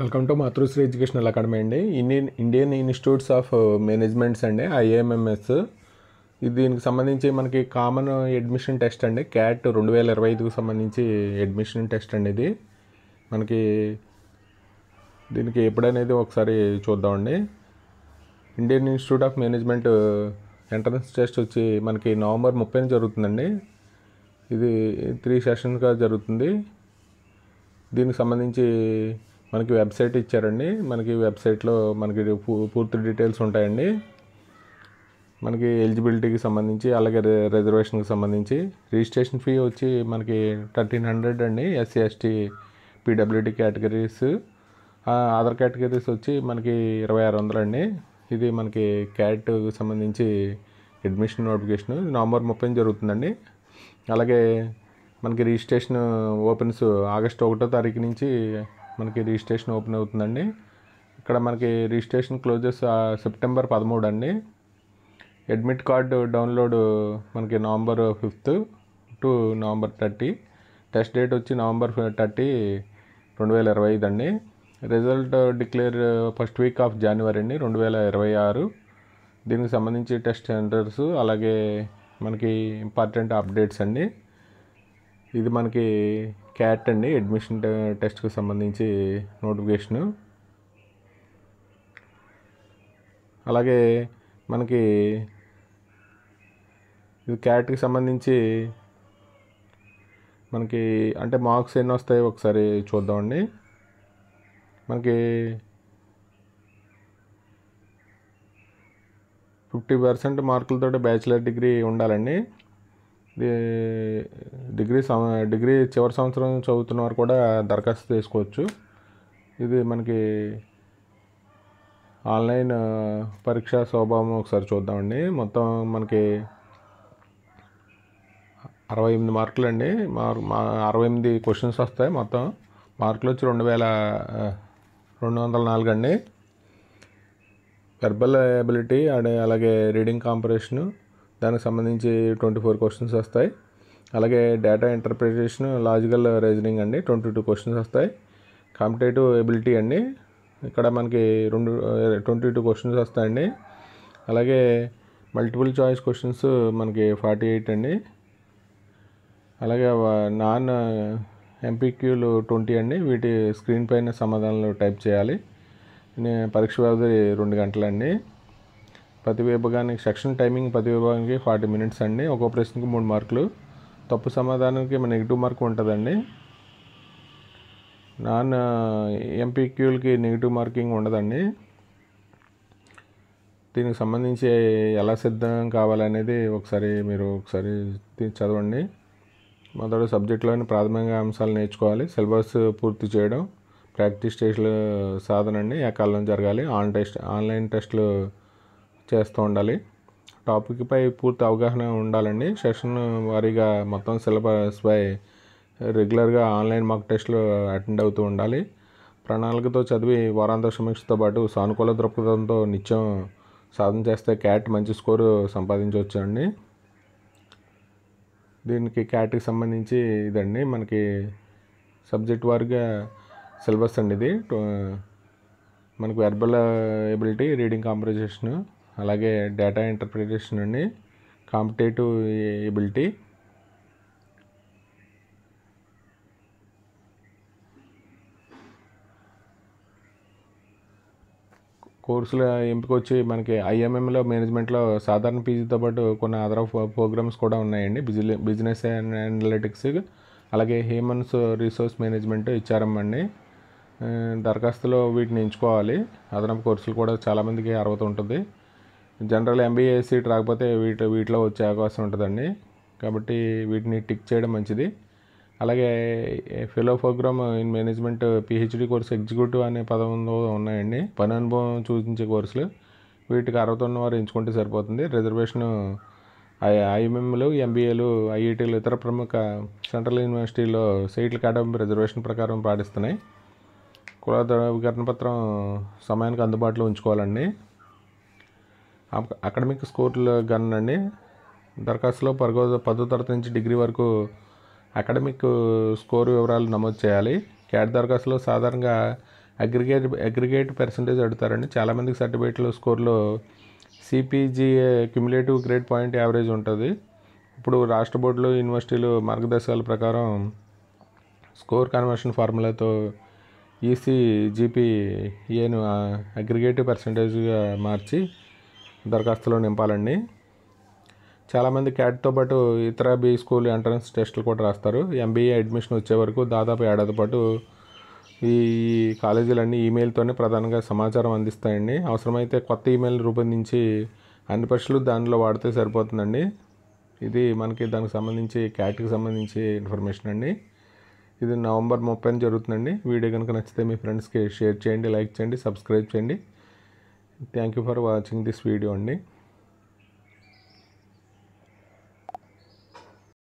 Welcome to Matrusri educational academy అండి. Indian institutes of managements అండి, ఐఏఎంఎంఎస్. దీనికి సంబంధించి మనకి కామన్ అడ్మిషన్ టెస్ట్ అండి, క్యాట్ 2025కు సంబంధించి అడ్మిషన్ టెస్ట్ అండి. ఇది మనకి దీనికి ఎప్పుడనేది ఒకసారి చూద్దామండి. Indian institute of management entrance test వచ్చి మనకి నవంబర్ 30న జరుగుతుందండి. ఇది 3 సెషన్స్గా జరుగుతుంది. దీనికి సంబంధించి మనకి వెబ్సైట్ ఇచ్చారండి. మనకి వెబ్సైట్లో మనకి పూర్తి డీటెయిల్స్ ఉంటాయండి. మనకి ఎలిజిబిలిటీకి సంబంధించి, అలాగే రిజర్వేషన్కి సంబంధించి. రిజిస్ట్రేషన్ ఫీ వచ్చి మనకి 1300 అండి, SC ST PWD categories. Other categories వచ్చి మనకి 2600 అండి. ఇది మనకి క్యాట్కి సంబంధించి అడ్మిషన్ నోటిఫికేషన్ నవంబర్ 30న జరుగుతుందండి. అలాగే మనకి రిజిస్ట్రేషన్ ఓపెన్స్ ఆగస్టు 1వ తారీఖు నుంచి మనకి రిజిస్ట్రేషన్ ఓపెన్ అవుతుందండి. ఇక్కడ మనకి రిజిస్ట్రేషన్ క్లోజెస్ సెప్టెంబర్ 13 అండి. అడ్మిట్ కార్డు డౌన్లోడ్ మనకి November 5 to November 30. Test date వచ్చి నవంబర్ 30, 2025 అండి. Result declare first week of January అండి, 2026. దీనికి సంబంధించి టెస్ట్ సెంటర్స్, అలాగే మనకి ఇంపార్టెంట్ అప్డేట్స్ అండి. ఇది మనకి క్యాట్ అండి, అడ్మిషన్ టెస్ట్కి సంబంధించి నోటిఫికేషను. అలాగే మనకి ఇది క్యాట్కి సంబంధించి మనకి అంటే మార్క్స్ ఎన్ని వస్తాయో ఒకసారి చూద్దామండి. మనకి 50% మార్కులతో బ్యాచిలర్ డిగ్రీ ఉండాలండి. డిగ్రీ చివరి సంవత్సరం చదువుతున్న వారు కూడా దరఖాస్తు చేసుకోవచ్చు. ఇది మనకి ఆన్లైన్ పరీక్షా స్వభావం ఒకసారి చూద్దామండి. మొత్తం మనకి 68 మార్కులు అండి. 68 క్వశ్చన్స్ వస్తాయి. మొత్తం మార్కులు వచ్చి 2204 అండి. వెర్బల్ ఎబిలిటీ అండ్ అలాగే రీడింగ్ కాంప్రహెన్షన్, దానికి సంబంధించి 24 క్వశ్చన్స్ వస్తాయి. అలాగే డేటా ఇంటర్ప్రిటేషన్, లాజికల్ రీజనింగ్ అండి, 22 క్వశ్చన్స్ వస్తాయి. కాంపిటేటివ్ ఎబిలిటీ అండి, ఇక్కడ మనకి 22 క్వశ్చన్స్ వస్తాయండి. అలాగే మల్టిపుల్ చాయిస్ క్వశ్చన్స్ మనకి 48 అండి. అలాగే నాన్ ఎంపీక్యూలు 20 అండి. వీటి స్క్రీన్ పైన సమాధానాలు టైప్ చేయాలి. పరీక్ష వ్యవధి 2 గంటలండి. ప్రతి విభాగానికి సెక్షన్ టైమింగ్, ప్రతి విభాగానికి 40 మినిట్స్ అండి. ఒక్కో ప్రశ్నకి 3 మార్కులు. తప్పు సమాధానానికి నెగిటివ్ మార్క్ ఉంటుందండి. నాన్ ఎంపీక్యూలకి నెగిటివ్ మార్కింగ్ ఉండదండి. దీనికి సంబంధించి ఎలా సిద్ధం కావాలనేది మీరు ఒకసారి చదవండి. మొదటి సబ్జెక్టులోని ప్రాథమిక అంశాలు నేర్చుకోవాలి. సిలబస్ పూర్తి చేయడం, ప్రాక్టీస్ టెస్టులు సాధన అండి ఏకాలంలో జరగాలి. ఆన్లైన్ టెస్టులు చేస్తూ ఉండాలి. టాపిక్పై పూర్తి అవగాహన ఉండాలండి. సెషన్ వారీగా మొత్తం సిలబస్పై రెగ్యులర్గా ఆన్లైన్ మాక్ టెస్టులు అటెండ్ అవుతూ ఉండాలి. ప్రణాళికతో చదివి వారాంత సమీక్షతో పాటు సానుకూల దృక్పథంతో నిత్యం సాధన చేస్తే క్యాట్ మంచి స్కోరు సంపాదించవచ్చు అండి. దీనికి క్యాట్కి సంబంధించి ఇదండి మనకి సబ్జెక్ట్ వారీగా సిలబస్ అండి. ఇది మనకి వెర్బల్ ఎబిలిటీ, రీడింగ్ కాంప్రహెన్షన్, అలాగే డేటా ఇంటర్ప్రిటేషన్ అండి, కాంపిటేటివ్ ఎబిలిటీ. కోర్సుల ఎంపిక వచ్చి మనకి ఐఎంఎంలో మేనేజ్మెంట్లో సాధారణ పీజీతో పాటు కొన్ని అదర్ ప్రోగ్రామ్స్ కూడా ఉన్నాయండి. బిజినెస్ అనలిటిక్స్, అలాగే హ్యూమన్స్ రిసోర్స్ మేనేజ్మెంట్, హెచ్ఆర్ఎం అండి. దరఖాస్తులో వీటిని ఎంచుకోవాలి. అదనపు కోర్సులు కూడా చాలామందికి అర్హత ఉంటుంది. జనరల్ ఎంబీఏ సీట్ రాకపోతే వీటిలో వచ్చే అవకాశం ఉంటుందండి. కాబట్టి వీటిని టిక్ చేయడం మంచిది. అలాగే fellow programme in management, PhD course, executive అనే పదంలో ఉన్నాయండి. పని అనుభవం సూచించే కోర్సులు. వీటికి అర్హత ఉన్నవారు ఎంచుకుంటే సరిపోతుంది. రిజర్వేషన్ ఐఎంఎంలు, ఎంబీఏలు, ఐఐటీలు, ఇతర ప్రముఖ సెంట్రల్ యూనివర్సిటీల్లో సీట్ల కేటాయింపు రిజర్వేషన్ ప్రకారం పాటిస్తున్నాయి. కుల ధృవీకరణ పత్రం సమయానికి అందుబాటులో ఉంచుకోవాలండి. అకాడమిక్ స్కోర్లు గణనండి. దరఖాస్తులో 10వ తరగతి నుంచి డిగ్రీ వరకు అకాడమిక్ స్కోర్ వివరాలు నమోదు చేయాలి. క్యాట్ దరఖాస్తులో సాధారణంగా అగ్రిగేట్ పర్సంటేజ్ అడుగుతారండి. చాలామందికి సర్టిఫికేట్లో స్కోర్లో సిపిజిఏ క్యుములేటివ్ గ్రేడ్ పాయింట్ యావరేజ్ ఉంటుంది. ఇప్పుడు రాష్ట్ర బోర్డులు యూనివర్సిటీలు మార్గదర్శకాల ప్రకారం స్కోర్ కన్వర్షన్ ఫార్ములాతో ఈసీజీపీఏను అగ్రిగేటివ్ పర్సంటేజ్గా మార్చి దరఖాస్తులో నింపాలండి. చాలామంది క్యాట్తో పాటు ఇతర బీ స్కూల్ ఎంట్రన్స్ టెస్టులు కూడా రాస్తారు. ఎంబీఏ అడ్మిషన్ వచ్చే వరకు దాదాపు ఏడాది పాటు ఈ కాలేజీలన్నీ ఈమెయిల్తోనే ప్రధానంగా సమాచారం అందిస్తాయండి. అవసరమైతే కొత్త ఈమెయిల్ రూపొందించి అన్ని పరీక్షలు దానిలో వాడితే సరిపోతుందండి. ఇది మనకి దానికి సంబంధించి క్యాట్కి సంబంధించి ఇన్ఫర్మేషన్ అండి. ఇది నవంబర్ 30న జరుగుతుందండి. వీడియో కనుక నచ్చితే మీ ఫ్రెండ్స్కి షేర్ చేయండి, లైక్ చేయండి, సబ్స్క్రైబ్ చేయండి. Thank you for watching this video అండి.